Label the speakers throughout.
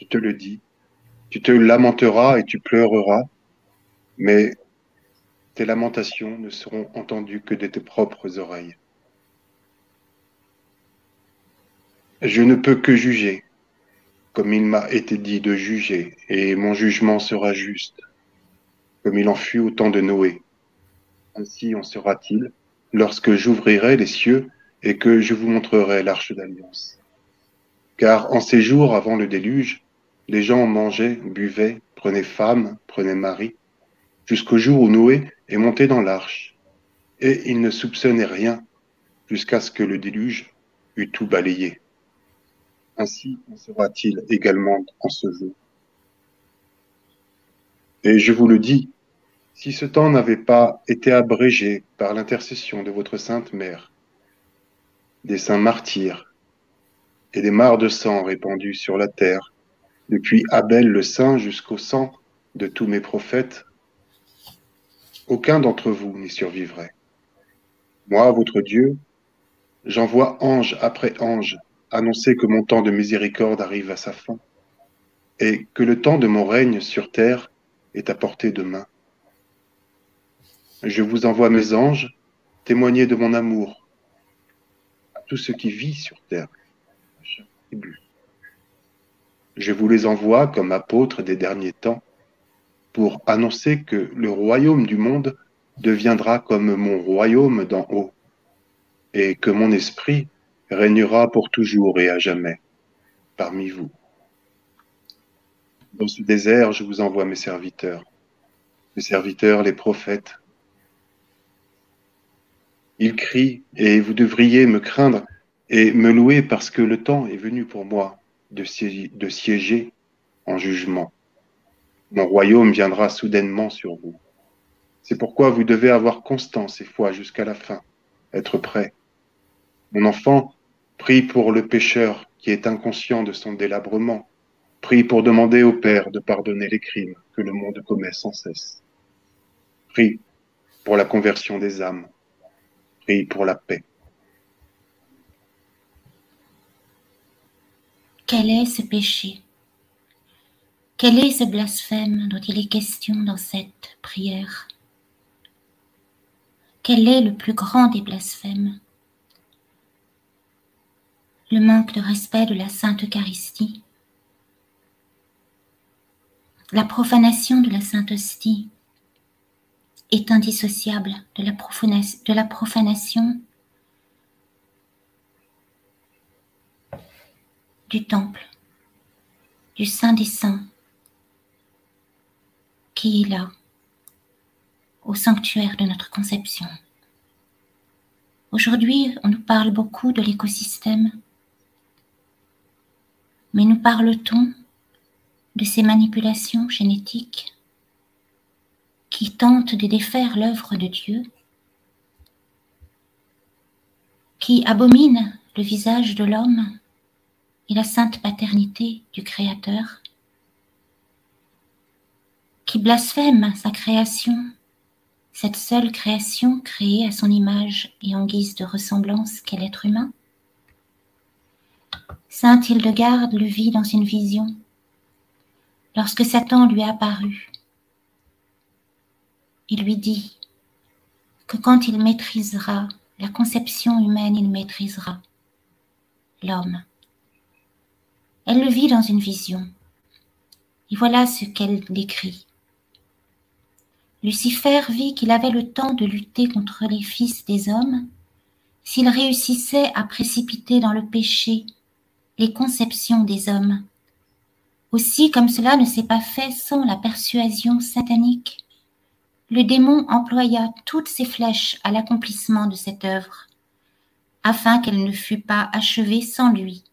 Speaker 1: Je te le dis, tu te lamenteras et tu pleureras, mais tes lamentations ne seront entendues que de tes propres oreilles. Je ne peux que juger, comme il m'a été dit de juger, et mon jugement sera juste, comme il en fut au temps de Noé. Ainsi en sera-t-il lorsque j'ouvrirai les cieux et que je vous montrerai l'arche d'alliance. Car en ces jours avant le déluge, les gens mangeaient, buvaient, prenaient femme, prenaient mari, jusqu'au jour où Noé est monté dans l'arche, et ils ne soupçonnaient rien jusqu'à ce que le déluge eût tout balayé. Ainsi en sera-t-il également en ce jour. Et je vous le dis, si ce temps n'avait pas été abrégé par l'intercession de votre sainte mère, des saints martyrs et des mares de sang répandues sur la terre, depuis Abel le saint jusqu'au sang de tous mes prophètes, aucun d'entre vous n'y survivrait. Moi, votre Dieu, j'envoie ange après ange annoncer que mon temps de miséricorde arrive à sa fin et que le temps de mon règne sur terre est à portée de main. Je vous envoie mes anges témoigner de mon amour à tout ce qui vit sur terre, à chaque tribu. Je vous les envoie comme apôtres des derniers temps pour annoncer que le royaume du monde deviendra comme mon royaume d'en haut et que mon esprit régnera pour toujours et à jamais parmi vous. Dans ce désert, je vous envoie mes serviteurs les prophètes. Ils crient et vous devriez me craindre et me louer parce que le temps est venu pour moi de siéger en jugement. Mon royaume viendra soudainement sur vous. C'est pourquoi vous devez avoir constance et foi jusqu'à la fin, être prêt. Mon enfant, prie pour le pécheur qui est inconscient de son délabrement. Prie pour demander au Père de pardonner les crimes que le monde commet sans cesse. Prie pour la conversion des âmes. Prie pour la paix.
Speaker 2: Quel est ce péché? Quel est ce blasphème dont il est question dans cette prière? Quel est le plus grand des blasphèmes? Le manque de respect de la Sainte Eucharistie, la profanation de la Sainte Hostie est indissociable de la profanation du temple, du Saint des Saints, qui est là, au sanctuaire de notre conception. Aujourd'hui, on nous parle beaucoup de l'écosystème, mais nous parle-t-on de ces manipulations génétiques qui tentent de défaire l'œuvre de Dieu, qui abominent le visage de l'homme et la sainte paternité du Créateur, qui blasphème sa création, cette seule création créée à son image et en guise de ressemblance qu'est l'être humain? Saint Hildegarde le vit dans une vision, lorsque Satan lui apparut. Il lui dit que quand il maîtrisera la conception humaine, il maîtrisera l'homme. Elle le vit dans une vision. Et voilà ce qu'elle décrit. Lucifer vit qu'il avait le temps de lutter contre les fils des hommes s'il réussissait à précipiter dans le péché les conceptions des hommes. Aussi, comme cela ne s'est pas fait sans la persuasion satanique, le démon employa toutes ses flèches à l'accomplissement de cette œuvre, afin qu'elle ne fût pas achevée sans lui.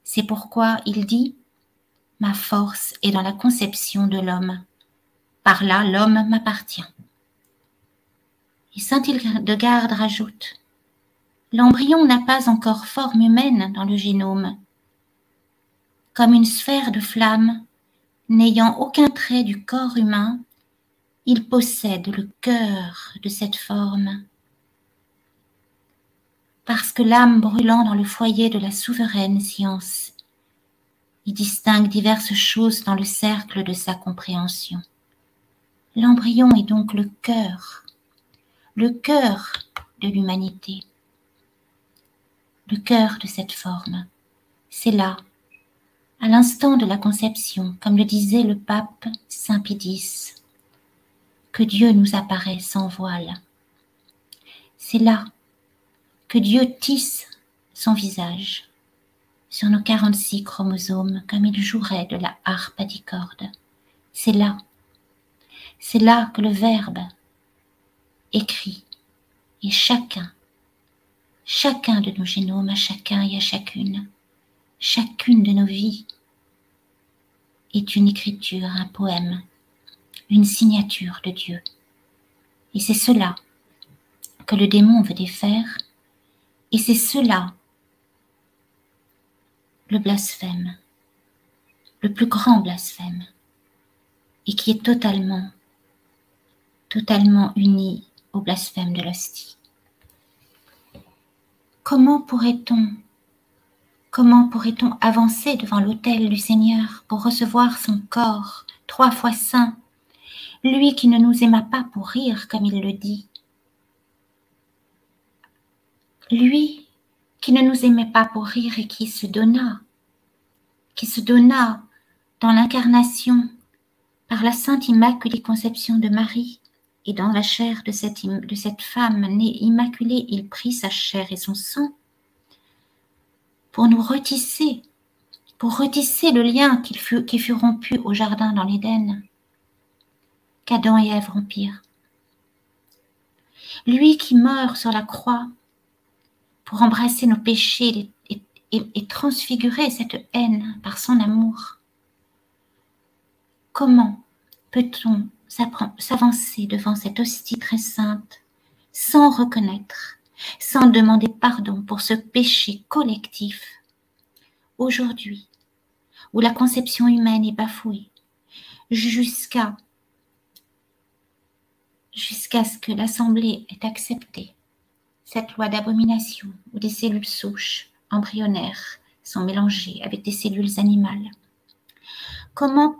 Speaker 2: C'est pourquoi il dit « Ma force est dans la conception de l'homme. Par là, l'homme m'appartient. » Et saint Hildegarde rajoute « L'embryon n'a pas encore forme humaine dans le génome. Comme une sphère de flamme, n'ayant aucun trait du corps humain, il possède le cœur de cette forme. Parce que l'âme brûlant dans le foyer de la souveraine science Il distingue diverses choses dans le cercle de sa compréhension. L'embryon est donc le cœur de l'humanité, le cœur de cette forme. C'est là, à l'instant de la conception, comme le disait le pape Saint Pie X, que Dieu nous apparaît sans voile. C'est là que Dieu tisse son visage sur nos 46 chromosomes comme il jouerait de la harpe à 10 cordes. C'est là que le Verbe écrit et chacun de nos génomes, à chacun et à chacune de nos vies est une écriture, un poème, une signature de Dieu. Et c'est cela que le démon veut défaire, et c'est cela le blasphème, le plus grand blasphème, et qui est totalement uni au blasphème de l'hostie. Comment pourrait-on avancer devant l'autel du Seigneur pour recevoir son corps 3 fois saint, lui qui ne nous aima pas pour rire comme il le dit, lui qui ne nous aimait pas pour rire et qui se donna dans l'incarnation par la sainte Immaculée Conception de Marie, et dans la chair de cette femme née immaculée, il prit sa chair et son sang pour nous retisser, le lien qui fut rompu au jardin dans l'Éden, qu'Adam et Ève rompirent. Lui qui meurt sur la croix pour embrasser nos péchés et transfigurer cette haine par son amour. Comment peut-on s'avancer devant cette hostie très sainte sans reconnaître, sans demander pardon pour ce péché collectif aujourd'hui où la conception humaine est bafouée jusqu'à ce que l'Assemblée ait accepté cette loi d'abomination où des cellules souches embryonnaires sont mélangées avec des cellules animales. Comment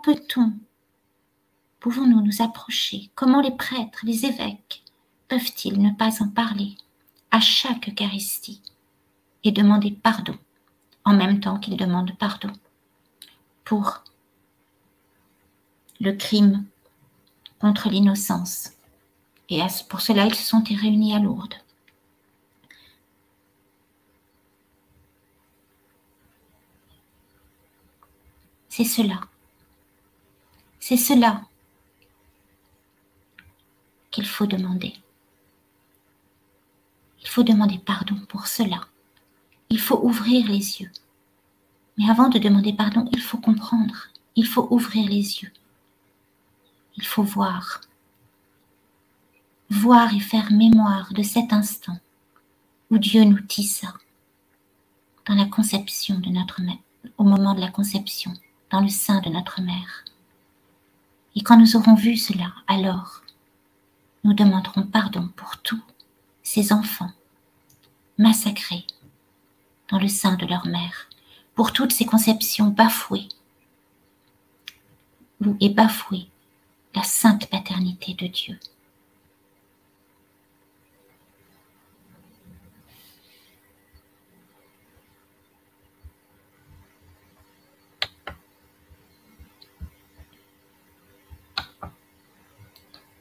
Speaker 2: pouvons-nous nous approcher? Comment les prêtres, les évêques peuvent-ils ne pas en parler à chaque Eucharistie et demander pardon en même temps qu'ils demandent pardon pour le crime contre l'innocence? Et pour cela, ils se sont réunis à Lourdes. C'est cela qu'il faut demander. Il faut demander pardon pour cela. Il faut ouvrir les yeux. Mais avant de demander pardon, il faut comprendre. Il faut ouvrir les yeux. Il faut voir et faire mémoire de cet instant où Dieu nous tissa dans la conception de notre mère, au moment de la conception, dans le sein de notre mère. Et quand nous aurons vu cela, alors nous demanderons pardon pour tous ces enfants massacrés dans le sein de leur mère, pour toutes ces conceptions bafouées, où est bafouée la sainte paternité de Dieu.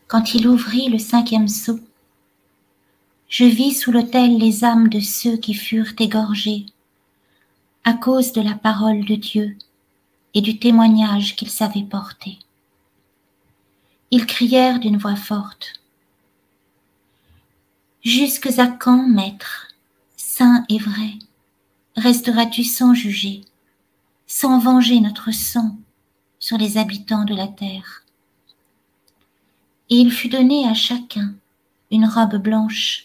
Speaker 2: Quand il ouvrit le 5e sceau, je vis sous l'autel les âmes de ceux qui furent égorgés à cause de la parole de Dieu et du témoignage qu'ils savaient porter. Ils crièrent d'une voix forte: « Jusques à quand, Maître, saint et vrai, resteras-tu sans juger, sans venger notre sang sur les habitants de la terre ?» Et il fut donné à chacun une robe blanche,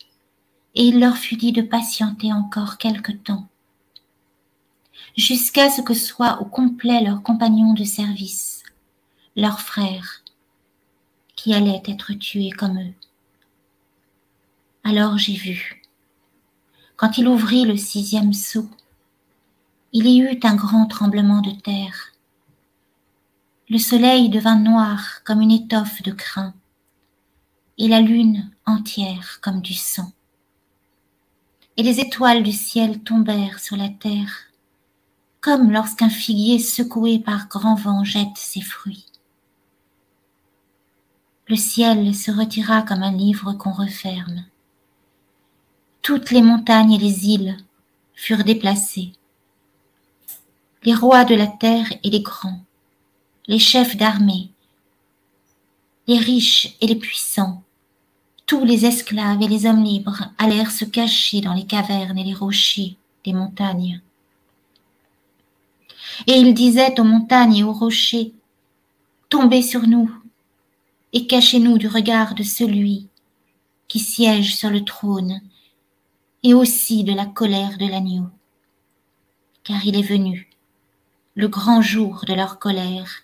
Speaker 2: et il leur fut dit de patienter encore quelque temps, jusqu'à ce que soient au complet leurs compagnons de service, leurs frères, qui allaient être tués comme eux. Alors j'ai vu, quand il ouvrit le 6e sceau, il y eut un grand tremblement de terre. Le soleil devint noir comme une étoffe de crin, et la lune entière comme du sang. Et les étoiles du ciel tombèrent sur la terre, comme lorsqu'un figuier secoué par grand vent jette ses fruits. Le ciel se retira comme un livre qu'on referme. Toutes les montagnes et les îles furent déplacées. Les rois de la terre et les grands, les chefs d'armée, les riches et les puissants, tous les esclaves et les hommes libres allèrent se cacher dans les cavernes et les rochers des montagnes. Et ils disaient aux montagnes et aux rochers, « Tombez sur nous et cachez-nous du regard de celui qui siège sur le trône et aussi de la colère de l'agneau. Car il est venu, le grand jour de leur colère,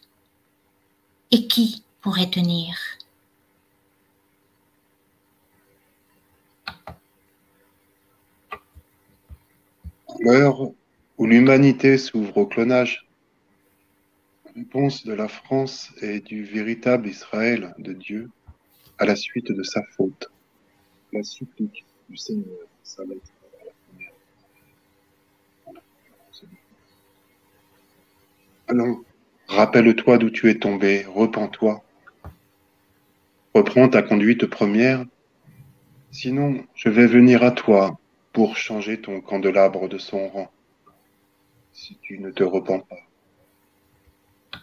Speaker 2: et qui pourrait tenir ?»
Speaker 1: À l'heure où l'humanité s'ouvre au clonage, la réponse de la France et du véritable Israël de Dieu à la suite de sa faute, la supplique du Seigneur s'arrête à la première. Allons, rappelle-toi d'où tu es tombé, repens-toi. Reprends ta conduite première, sinon je vais venir à toi pour changer ton candélabre de son rang, si tu ne te repens pas.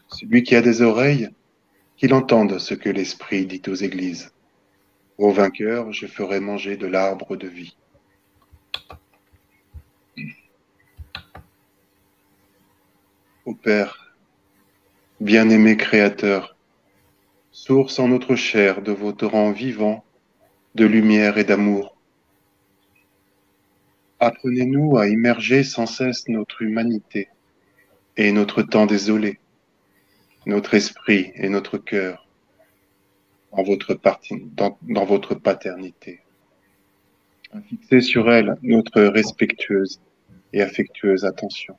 Speaker 1: Celui qui a des oreilles, qu'il entende ce que l'Esprit dit aux églises. Au vainqueur, je ferai manger de l'arbre de vie. Ô Père, bien-aimé Créateur, source en notre chair de vos torrents vivants, de lumière et d'amour, apprenez-nous à immerger sans cesse notre humanité et notre temps désolé, notre esprit et notre cœur dans votre paternité, à fixer sur elle notre respectueuse et affectueuse attention.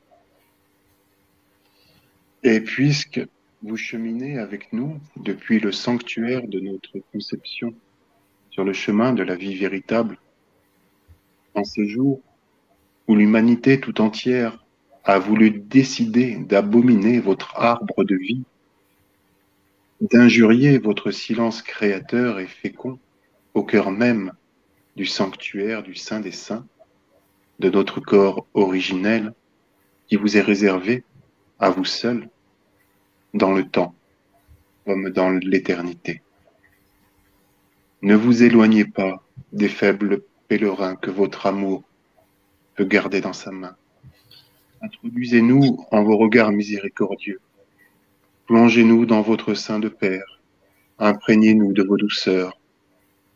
Speaker 1: Et puisque vous cheminez avec nous depuis le sanctuaire de notre conception sur le chemin de la vie véritable, en ces jours où l'humanité tout entière a voulu décider d'abominer votre arbre de vie, d'injurier votre silence créateur et fécond au cœur même du sanctuaire du Saint des Saints, de notre corps originel qui vous est réservé à vous seul dans le temps comme dans l'éternité. Ne vous éloignez pas des faibles pèlerins que votre amour peut garder dans sa main. Introduisez-nous en vos regards miséricordieux. Plongez-nous dans votre sein de Père. Imprégnez-nous de vos douceurs.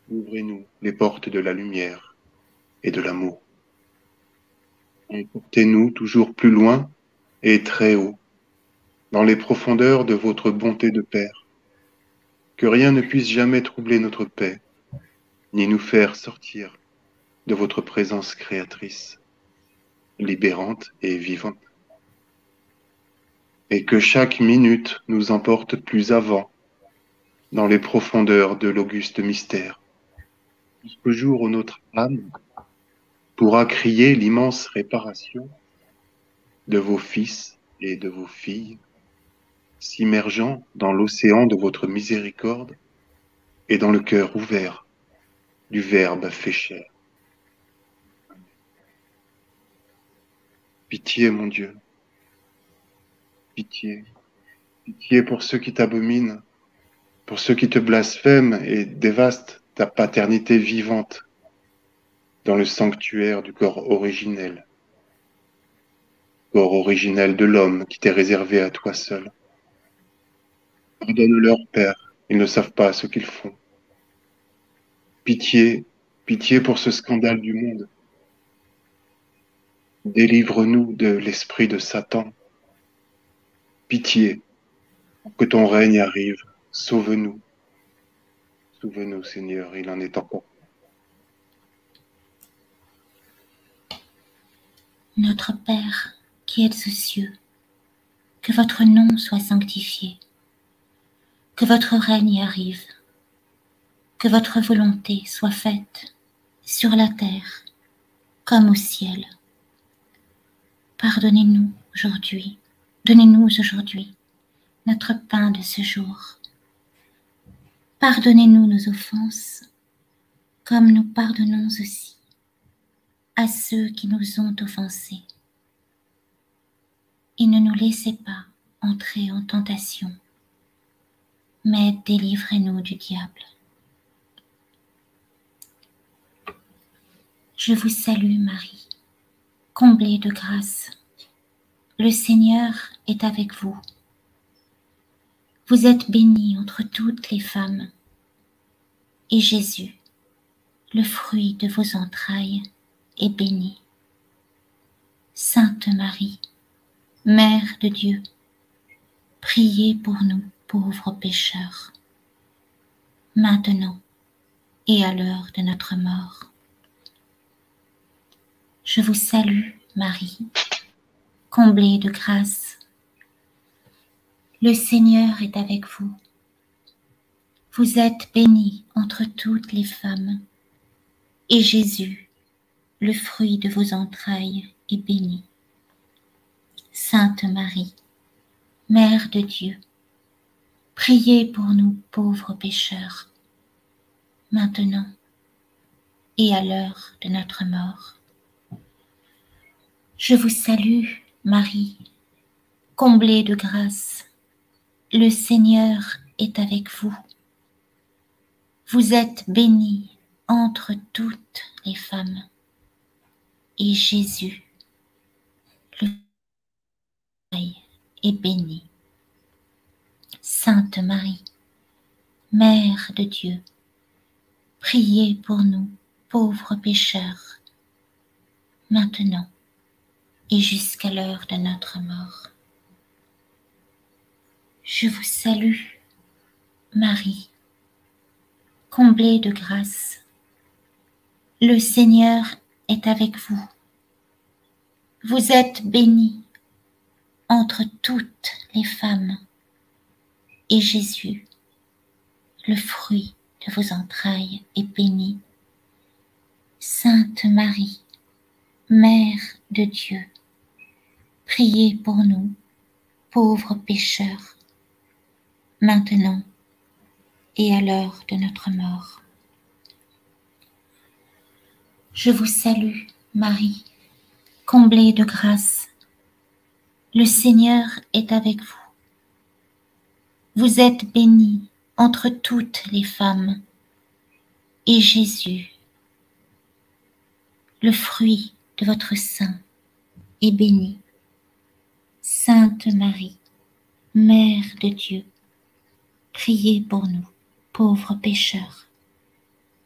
Speaker 1: Ouvrez-nous les portes de la lumière et de l'amour. Emportez-nous toujours plus loin et très haut, dans les profondeurs de votre bonté de Père. Que rien ne puisse jamais troubler notre paix, ni nous faire sortir de votre présence créatrice, libérante et vivante. Et que chaque minute nous emporte plus avant, dans les profondeurs de l'auguste mystère, jusqu'au jour où notre âme pourra crier l'immense réparation de vos fils et de vos filles, s'immergeant dans l'océan de votre miséricorde et dans le cœur ouvert du Verbe fait chair. Pitié, mon Dieu, pitié, pitié pour ceux qui t'abominent, pour ceux qui te blasphèment et dévastent ta paternité vivante dans le sanctuaire du corps originel de l'homme qui t'est réservé à toi seul. Pardonne-leur, Père, ils ne savent pas ce qu'ils font. Pitié, pitié pour ce scandale du monde. Délivre-nous de l'esprit de Satan. Pitié, pour que ton règne arrive. Sauve-nous. Sauve-nous, Seigneur, il en est encore.
Speaker 2: Notre Père, qui qui êtes aux cieux, que votre nom soit sanctifié, que votre règne arrive, que votre volonté soit faite sur la terre comme au ciel. Pardonnez-nous aujourd'hui, donnez-nous aujourd'hui notre pain de ce jour. Pardonnez-nous nos offenses, comme nous pardonnons aussi à ceux qui nous ont offensés. Et ne nous laissez pas entrer en tentation, mais délivrez-nous du diable. Je vous salue Marie, comblée de grâce. Le Seigneur est avec vous. Vous êtes bénie entre toutes les femmes, et Jésus, le fruit de vos entrailles, est béni. Sainte Marie, Mère de Dieu, priez pour nous pauvres pécheurs, maintenant et à l'heure de notre mort. Je vous salue Marie, comblée de grâce. Le Seigneur est avec vous. Vous êtes bénie entre toutes les femmes, et Jésus, le fruit de vos entrailles, est béni. Sainte Marie, Mère de Dieu, priez pour nous pauvres pécheurs, maintenant et à l'heure de notre mort. Je vous salue, Marie, comblée de grâce. Le Seigneur est avec vous. Vous êtes bénie entre toutes les femmes, et Jésus, le fruit est béni. Sainte Marie, Mère de Dieu, priez pour nous pauvres pécheurs, maintenant et jusqu'à l'heure de notre mort. Je vous salue, Marie, comblée de grâce. Le Seigneur est avec vous. Vous êtes bénie entre toutes les femmes, et Jésus, le fruit de vos entrailles, est béni. Sainte Marie, Mère de Dieu, priez pour nous, pauvres pécheurs, maintenant et à l'heure de notre mort. Je vous salue, Marie, comblée de grâce. Le Seigneur est avec vous. Vous êtes bénie entre toutes les femmes, et Jésus, le fruit de votre sein, est béni. Sainte Marie, Mère de Dieu, priez pour nous, pauvres pécheurs,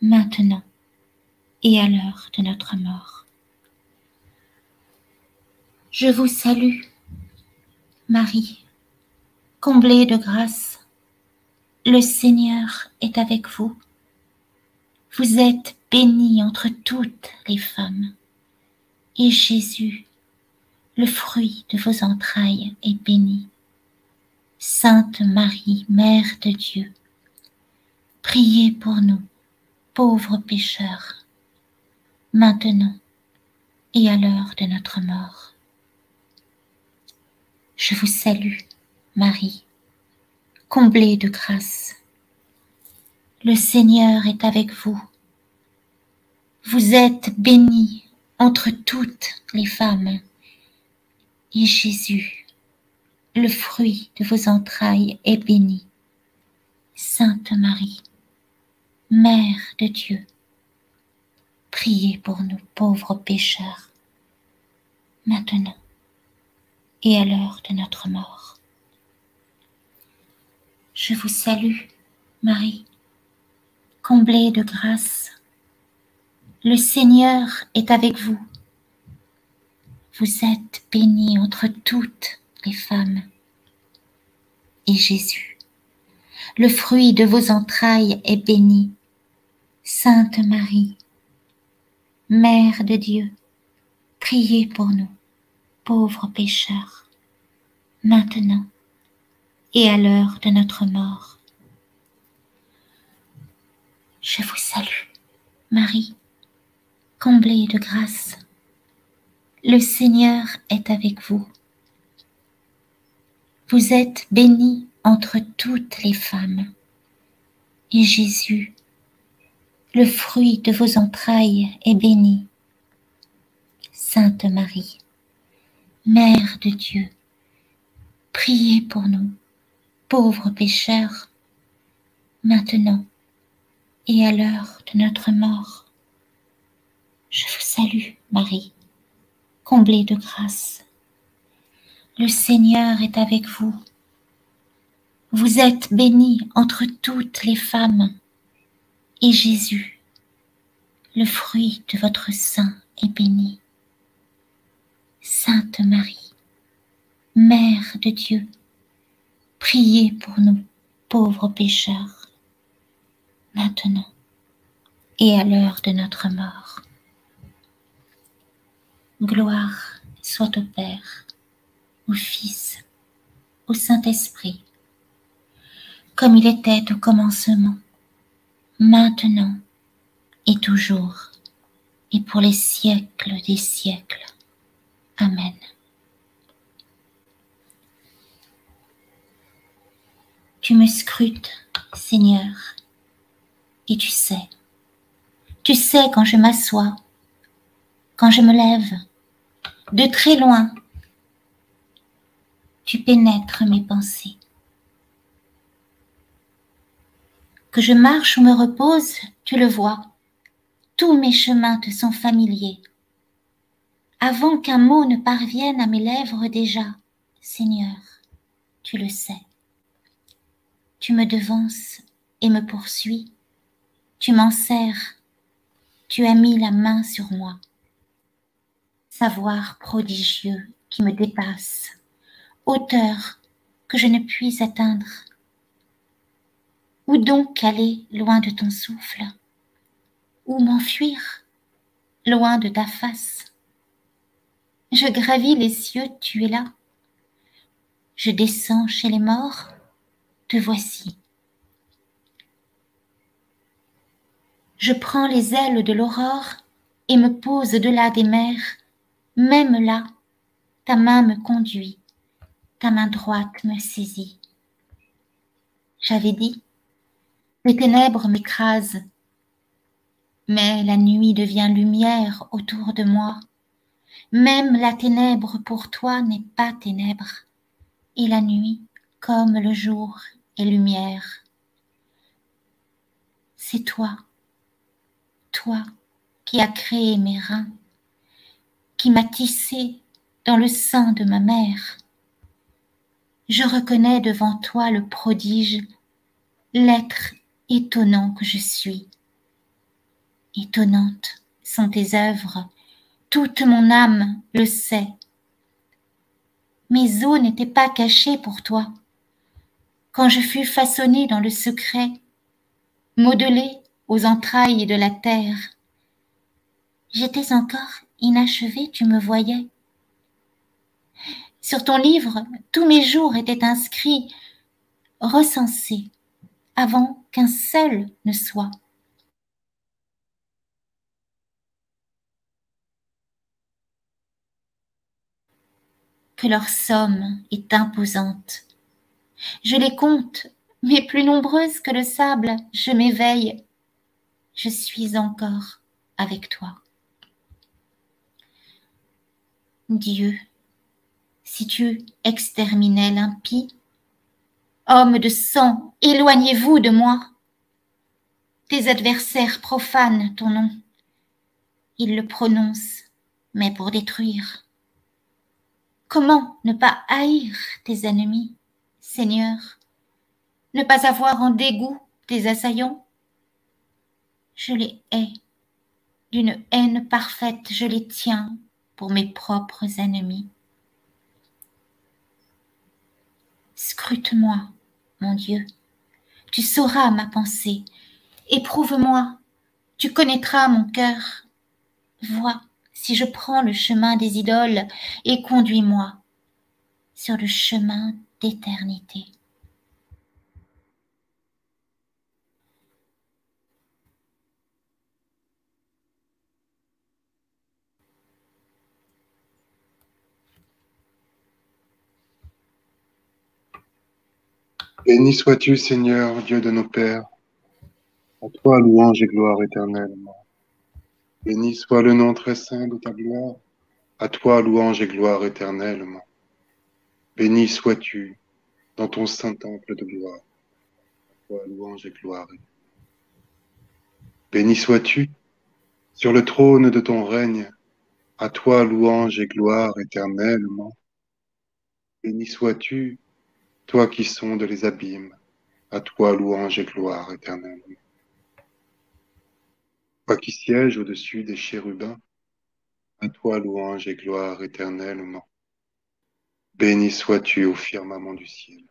Speaker 2: maintenant et à l'heure de notre mort. Je vous salue, Marie, comblée de grâce. Le Seigneur est avec vous. Vous êtes bénie entre toutes les femmes, et Jésus, le fruit de vos entrailles, est béni. Sainte Marie, Mère de Dieu, priez pour nous, pauvres pécheurs, maintenant et à l'heure de notre mort. Je vous salue, Marie, comblée de grâce. Le Seigneur est avec vous. Vous êtes bénie entre toutes les femmes, et Jésus, le fruit de vos entrailles, est béni. Sainte Marie, Mère de Dieu, priez pour nous pauvres pécheurs, maintenant et à l'heure de notre mort. Je vous salue, Marie, comblée de grâce. Le Seigneur est avec vous. Vous êtes bénie entre toutes les femmes, et Jésus, le fruit de vos entrailles, est béni. Sainte Marie, Mère de Dieu, priez pour nous, pauvres pécheurs, maintenant et à l'heure de notre mort. Je vous salue, Marie, comblée de grâce. Le Seigneur est avec vous. Vous êtes bénie entre toutes les femmes, et Jésus, le fruit de vos entrailles, est béni. Sainte Marie, Mère de Dieu, priez pour nous, pauvres pécheurs, maintenant et à l'heure de notre mort. Je vous salue, Marie, comblée de grâce. Le Seigneur est avec vous. Vous êtes bénie entre toutes les femmes, et Jésus, le fruit de votre sein, est béni. Sainte Marie, Mère de Dieu, priez pour nous, pauvres pécheurs, maintenant et à l'heure de notre mort. Gloire soit au Père, au Fils, au Saint-Esprit, comme il était au commencement, maintenant et toujours, et pour les siècles des siècles. Amen. Tu me scrutes, Seigneur, et tu sais quand je m'assois, quand je me lève, de très loin, tu pénètres mes pensées. Que je marche ou me repose, tu le vois, tous mes chemins te sont familiers. Avant qu'un mot ne parvienne à mes lèvres déjà, Seigneur, tu le sais. Tu me devances et me poursuis, tu m'enserres, tu as mis la main sur moi. Savoir prodigieux qui me dépasse, hauteur que je ne puis atteindre. Où donc aller loin de ton souffle? Où m'enfuir loin de ta face? Je gravis les cieux, tu es là. Je descends chez les morts, te voici. Je prends les ailes de l'aurore et me pose au-delà des mers. Même là, ta main me conduit, ta main droite me saisit. J'avais dit, les ténèbres m'écrasent, mais la nuit devient lumière autour de moi. Même la ténèbre pour toi n'est pas ténèbre, et la nuit, comme le jour, est lumière. C'est toi qui as créé mes reins, qui m'as tissé dans le sein de ma mère. Je reconnais devant toi le prodige, l'être étonnant que je suis. Étonnantes sont tes œuvres, toute mon âme le sait. Mes os n'étaient pas cachés pour toi. Quand je fus façonnée dans le secret, modelée aux entrailles de la terre, j'étais encore inachevée, tu me voyais. Sur ton livre, tous mes jours étaient inscrits, recensés, avant qu'un seul ne soit. Que leur somme est imposante. Je les compte, mais plus nombreuses que le sable, je m'éveille. Je suis encore avec toi. Dieu, si tu exterminais l'impie, homme de sang, éloignez-vous de moi. Tes adversaires profanent ton nom. Ils le prononcent, mais pour détruire. Comment ne pas haïr tes ennemis, Seigneur? Ne pas avoir en dégoût tes assaillants? Je les hais, d'une haine parfaite, je les tiens pour mes propres ennemis. Scrute-moi, mon Dieu, tu sauras ma pensée, éprouve-moi, tu connaîtras mon cœur. Vois si je prends le chemin des idoles, et conduis-moi sur le chemin d'éternité.
Speaker 1: Béni sois-tu, Seigneur, Dieu de nos pères. À toi, louange et gloire éternellement. Béni soit le nom très saint de ta gloire. À toi, louange et gloire éternellement. Béni sois-tu dans ton saint temple de gloire. À toi, louange et gloire. Béni sois-tu sur le trône de ton règne. À toi, louange et gloire éternellement. Béni sois-tu, toi qui sondes les abîmes. À toi, louange et gloire éternellement. Toi qui sièges au-dessus des chérubins. À toi, louange et gloire éternellement. Béni sois-tu au firmament du ciel.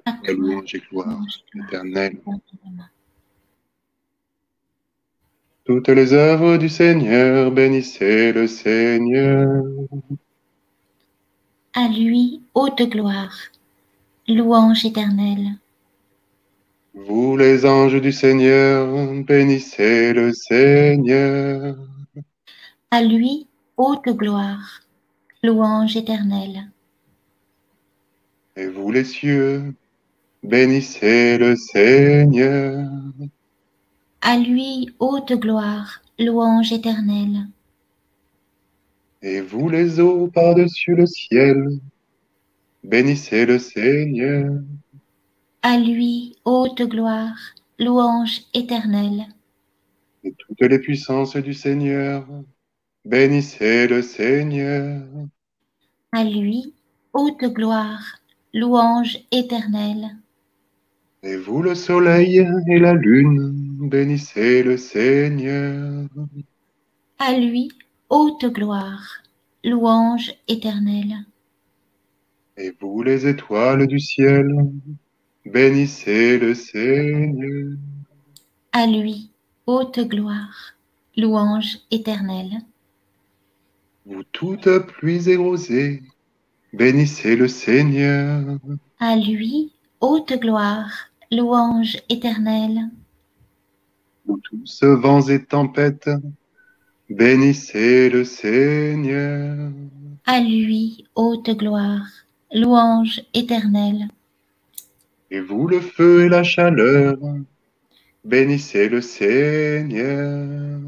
Speaker 2: À
Speaker 1: La
Speaker 2: toi,
Speaker 1: louange et gloire
Speaker 2: louange et gloire
Speaker 1: éternellement.
Speaker 2: éternellement.
Speaker 1: Toutes les œuvres du Seigneur, bénissez le Seigneur.
Speaker 2: À lui, haute gloire, louange éternelle.
Speaker 1: Vous les anges du Seigneur, bénissez le Seigneur.
Speaker 2: À lui, haute gloire, louange éternelle.
Speaker 1: Et vous les cieux, bénissez le Seigneur.
Speaker 2: À lui, haute gloire, louange éternelle.
Speaker 1: Et vous les eaux par-dessus le ciel, bénissez le Seigneur.
Speaker 2: À lui, haute gloire, louange éternelle.
Speaker 1: Et toutes les puissances du Seigneur, bénissez le Seigneur.
Speaker 2: À lui, haute gloire, louange éternelle.
Speaker 1: Et vous le soleil et la lune, bénissez le Seigneur.
Speaker 2: À lui, haute gloire, louange éternelle.
Speaker 1: Et vous les étoiles du ciel, bénissez le Seigneur.
Speaker 2: À lui, haute gloire, louange éternelle.
Speaker 1: Vous toutes pluies et rosées, bénissez le Seigneur.
Speaker 2: À lui, haute gloire, louange éternelle.
Speaker 1: Vous tous vents et tempêtes, bénissez le Seigneur.
Speaker 2: À lui, haute gloire, louange éternelle.
Speaker 1: Et vous le feu et la chaleur, bénissez le Seigneur.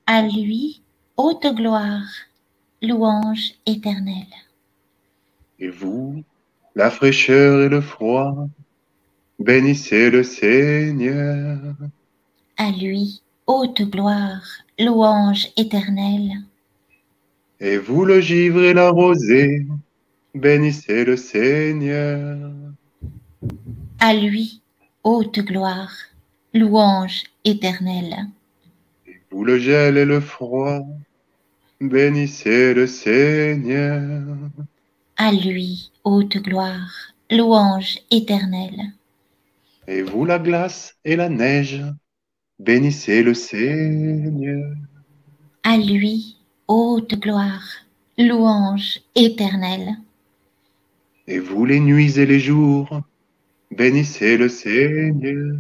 Speaker 2: À lui, haute gloire, louange éternelle.
Speaker 1: Et vous, la fraîcheur et le froid, bénissez le Seigneur.
Speaker 2: À lui, haute gloire, louange éternelle.
Speaker 1: Et vous, le givre et la rosée, bénissez le Seigneur.
Speaker 2: À lui, haute gloire, louange éternelle.
Speaker 1: Et vous, le gel et le froid, bénissez le Seigneur.
Speaker 2: À lui, haute gloire, louange éternelle.
Speaker 1: Et vous, la glace et la neige, bénissez le Seigneur.
Speaker 2: À lui, haute gloire, louange éternelle.
Speaker 1: Et vous, les nuits et les jours, bénissez le Seigneur.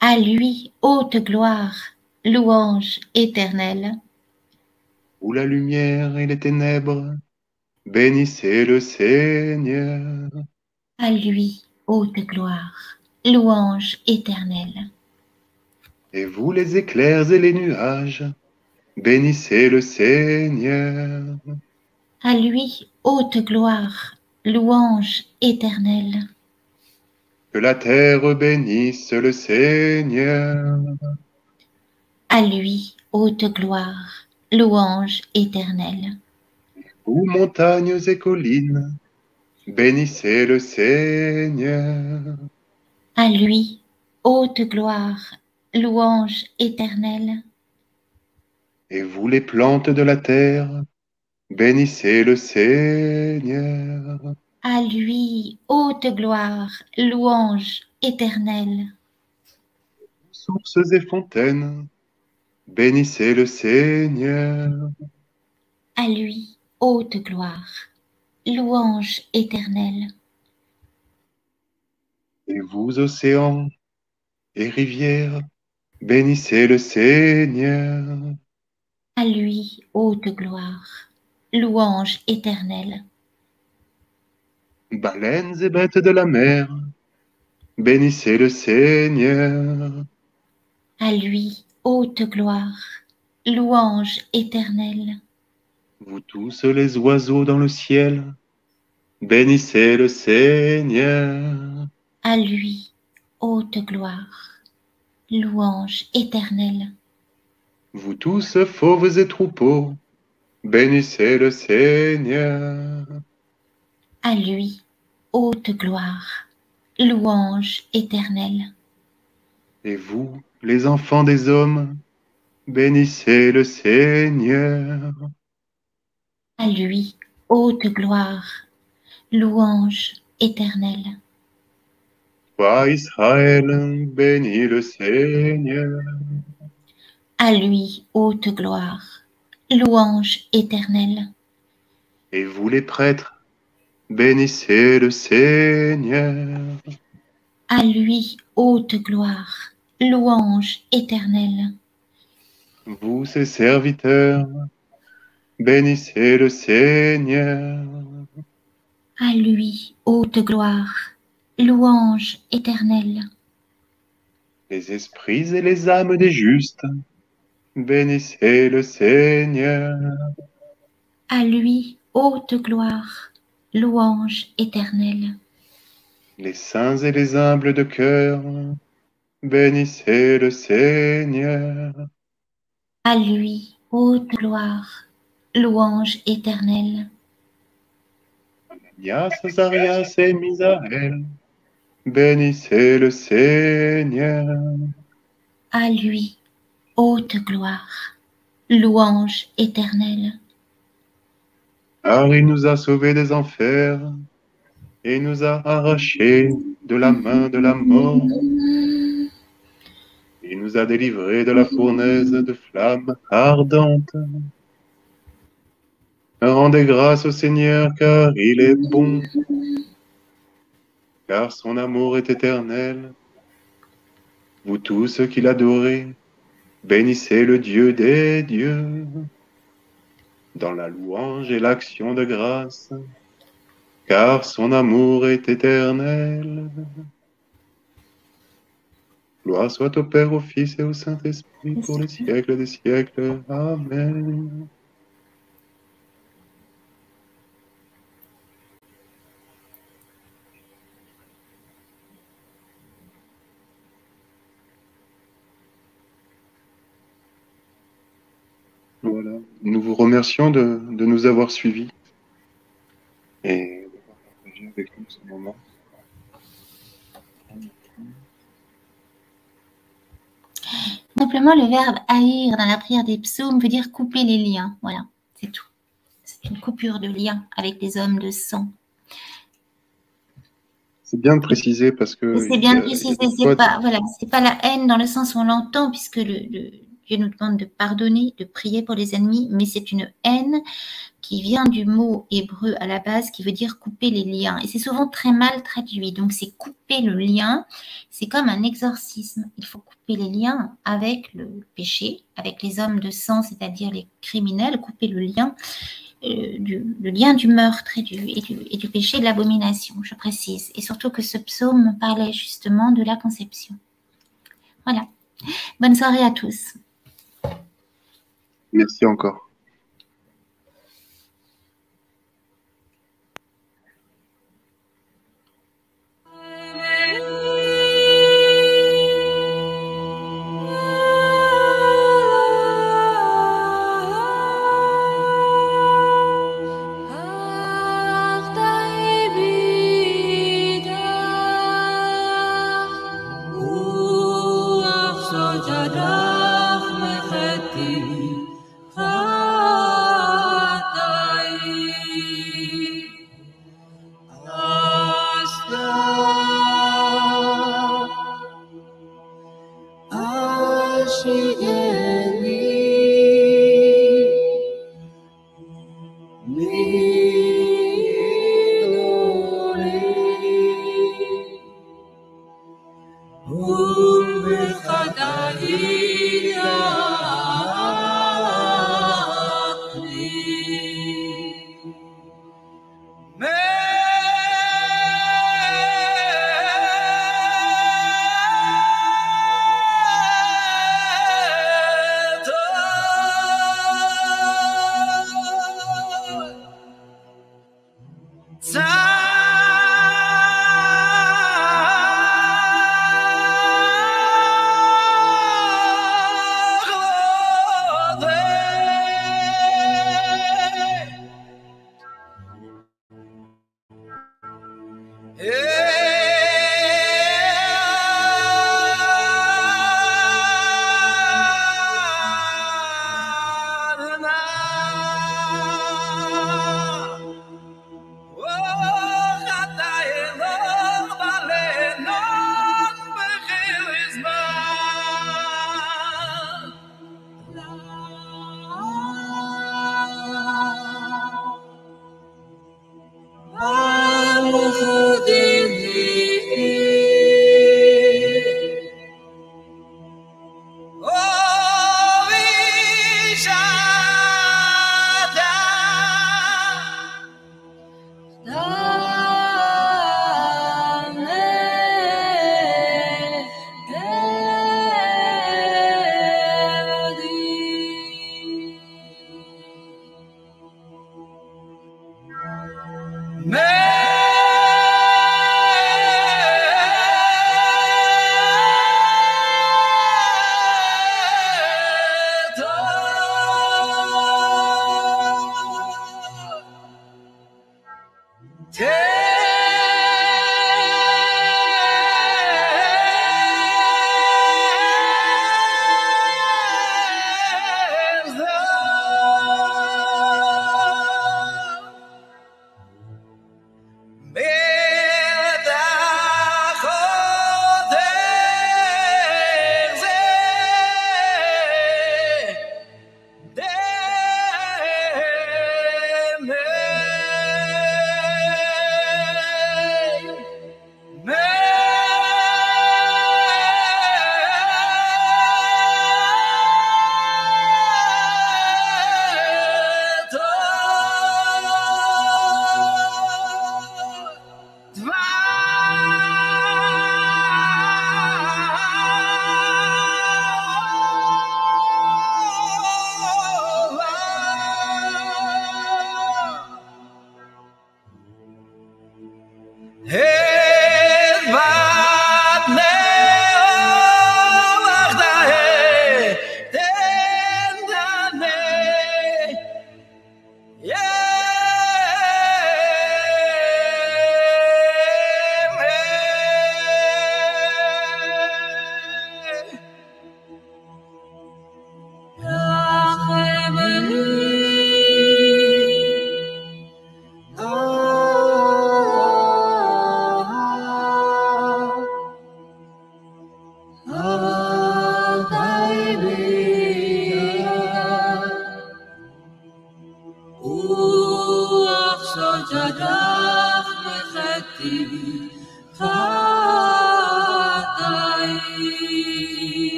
Speaker 2: À lui, haute gloire, louange éternelle.
Speaker 1: Vous, la lumière et les ténèbres, bénissez le Seigneur.
Speaker 2: À lui, haute gloire, louange éternelle.
Speaker 1: Et vous, les éclairs et les nuages, bénissez le Seigneur.
Speaker 2: À lui, haute gloire, louange éternelle.
Speaker 1: Que la terre bénisse le Seigneur.
Speaker 2: À lui, haute gloire, louange éternelle.
Speaker 1: Vous, montagnes et collines, bénissez le Seigneur.
Speaker 2: À lui, haute gloire, louange éternelle.
Speaker 1: Et vous, les plantes de la terre, bénissez le Seigneur.
Speaker 2: À lui, haute gloire, louange éternelle.
Speaker 1: Sources et fontaines, Bénissez le Seigneur.
Speaker 2: À lui, haute gloire, louange éternelle.
Speaker 1: Et vous, océans et rivières, bénissez le Seigneur.
Speaker 2: À lui, haute gloire, louange éternelle.
Speaker 1: Baleines et bêtes de la mer, bénissez le Seigneur.
Speaker 2: À lui, haute gloire, louange éternelle.
Speaker 1: Vous tous les oiseaux dans le ciel, bénissez le Seigneur.
Speaker 2: À lui, haute gloire, louange éternelle.
Speaker 1: Vous tous fauves et troupeaux, bénissez le Seigneur.
Speaker 2: À lui, haute gloire, louange éternelle.
Speaker 1: Et vous, les enfants des hommes, bénissez le Seigneur.
Speaker 2: À lui, haute gloire, louange éternelle.
Speaker 1: Toi, Israël, bénis le Seigneur.
Speaker 2: À lui, haute gloire, louange éternelle.
Speaker 1: Et vous, les prêtres, bénissez le Seigneur.
Speaker 2: À lui, haute gloire, louange éternelle.
Speaker 1: Vous, ses serviteurs, bénissez le Seigneur.
Speaker 2: À lui, haute gloire, louange éternelle.
Speaker 1: Les esprits et les âmes des justes, bénissez le Seigneur.
Speaker 2: À lui, haute gloire, louange éternelle.
Speaker 1: Les saints et les humbles de cœur, bénissez le Seigneur.
Speaker 2: À lui, haute gloire, louange éternelle.
Speaker 1: Ananias, Azarias et Misaël, bénissez le Seigneur.
Speaker 2: À lui, haute gloire, louange éternelle.
Speaker 1: Car il nous a sauvés des enfers et nous a arrachés de la main de la mort. Il nous a délivrés de la fournaise de flammes ardentes. Rendez grâce au Seigneur, car il est bon, car son amour est éternel. Vous tous qui l'adorez, bénissez le Dieu des dieux, dans la louange et l'action de grâce, car son amour est éternel. Gloire soit au Père, au Fils et au Saint-Esprit, pour les siècles des siècles. Amen. Voilà. Nous vous remercions de nous avoir suivis et d'avoir partagé avec nous ce moment.
Speaker 2: Simplement, le verbe haïr dans la prière des psaumes veut dire couper les liens. Voilà, c'est tout. C'est une coupure de lien avec les hommes de sang.
Speaker 1: C'est bien de préciser parce que
Speaker 2: c'est bien de préciser, c'est pas la haine dans le sens où on l'entend, puisque Dieu nous demande de pardonner, de prier pour les ennemis, mais c'est une haine qui vient du mot hébreu à la base qui veut dire couper les liens. Et c'est souvent très mal traduit. Donc c'est couper le lien, c'est comme un exorcisme. Il faut couper les liens avec le péché, avec les hommes de sang, c'est-à-dire les criminels, couper le lien. Le lien du meurtre et du péché de l'abomination, je précise. Et surtout que ce psaume parlait justement de la conception. Voilà. Bonne soirée à tous.
Speaker 1: Merci encore.
Speaker 3: Jadach mecheti, Khati